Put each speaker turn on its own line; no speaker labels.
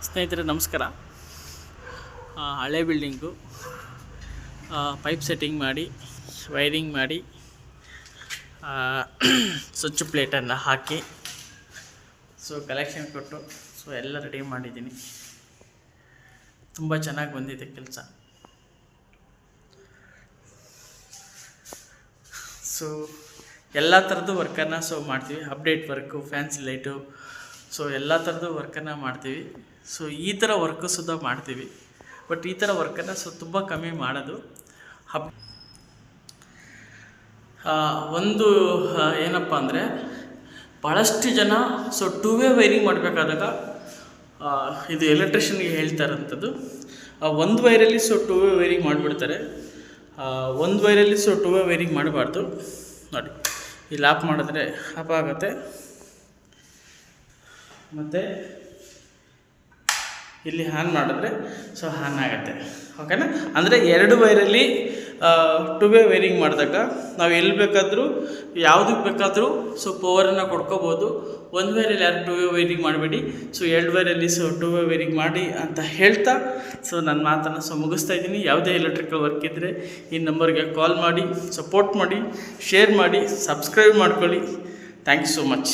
ಸ್ನೇಹಿತರೆ ನಮಸ್ಕಾರ. ಹಳೆ ಬಿಲ್ಡಿಂಗು ಪೈಪ್ ಸೆಟ್ಟಿಂಗ್ ಮಾಡಿ ವೈರಿಂಗ್ ಮಾಡಿ ಸ್ವಿಚ್ ಪ್ಲೇಟನ್ನು ಹಾಕಿ ಕಲೆಕ್ಷನ್ ಕೊಟ್ಟು ಎಲ್ಲ ರೆಡಿ ಮಾಡಿದ್ದೀನಿ. ತುಂಬ ಚೆನ್ನಾಗಿ ಬಂದಿದೆ ಕೆಲಸ. ಎಲ್ಲ ಥರದ್ದು ವರ್ಕನ್ನು ಮಾಡ್ತೀವಿ. ಅಪ್ಡೇಟ್ ವರ್ಕು, ಫ್ಯಾನ್ಸಿ ಲೈಟು, ಎಲ್ಲ ಥರದ್ದು ವರ್ಕನ್ನು ಮಾಡ್ತೀವಿ. ಈ ಥರ ವರ್ಕು ಸುಧಾ ಮಾಡ್ತೀವಿ. ಬಟ್ ಈ ಥರ ವರ್ಕನ್ನು ತುಂಬ ಕಮ್ಮಿ ಮಾಡೋದು. ಒಂದು ಏನಪ್ಪ ಅಂದರೆ, ಭಾಳಷ್ಟು ಜನ ಟೂ ವೇ ವೈರಿಂಗ್ ಮಾಡಬೇಕಾದಾಗ ಇದು ಎಲೆಕ್ಟ್ರಿಷಿಯನ್ಗೆ ಹೇಳ್ತಾ ಇರೋಂಥದ್ದು, ಒಂದು ವೈರಲ್ಲಿ ಟೂ ವೇ ವೈರಿಂಗ್ ಮಾಡಿಬಿಡ್ತಾರೆ. ಒಂದು ವೈರಲ್ಲಿ ಟೂ ವೇ ವೈರಿಂಗ್ ಮಾಡಬಾರ್ದು. ನೋಡಿ, ಇಲ್ಲಿ ಆಫ್ ಮಾಡಿದ್ರೆ ಆಫ್ ಆಗುತ್ತೆ, ಮತ್ತು ಇಲ್ಲಿ ಆನ್ ಮಾಡಿದ್ರೆ ಆನ್ ಆಗುತ್ತೆ. ಓಕೆನಾ? ಅಂದರೆ ಎರಡು ವೈರಲ್ಲಿ ಟೂ ವೇ ವೈರಿಂಗ್ ಮಾಡಿದಾಗ ನಾವು ಎಲ್ಲಿ ಬೇಕಾದರೂ ಯಾವುದಕ್ಕೆ ಬೇಕಾದರೂ ಪವರನ್ನು ಕೊಡ್ಕೋಬೋದು. ಒಂದು ವೈರಲ್ಲಿ ಯಾರು ಟೂ ವೇ ವೈರಿಂಗ್ ಮಾಡಬೇಡಿ. ಎರಡು ವೈರಲ್ಲಿ ಟೂ ವೇ ವೈರಿಂಗ್ ಮಾಡಿ ಅಂತ ಹೇಳ್ತಾ ನನ್ನ ಮಾತನ್ನು ಮುಗಿಸ್ತಾ ಇದ್ದೀನಿ. ಯಾವುದೇ ಎಲೆಕ್ಟ್ರಿಕಲ್ ವರ್ಕ್ ಇದ್ದರೆ ಈ ನಂಬರ್ಗೆ ಕಾಲ್ ಮಾಡಿ, ಸಪೋರ್ಟ್ ಮಾಡಿ, ಶೇರ್ ಮಾಡಿ, ಸಬ್ಸ್ಕ್ರೈಬ್ ಮಾಡ್ಕೊಳ್ಳಿ. Thank you so much.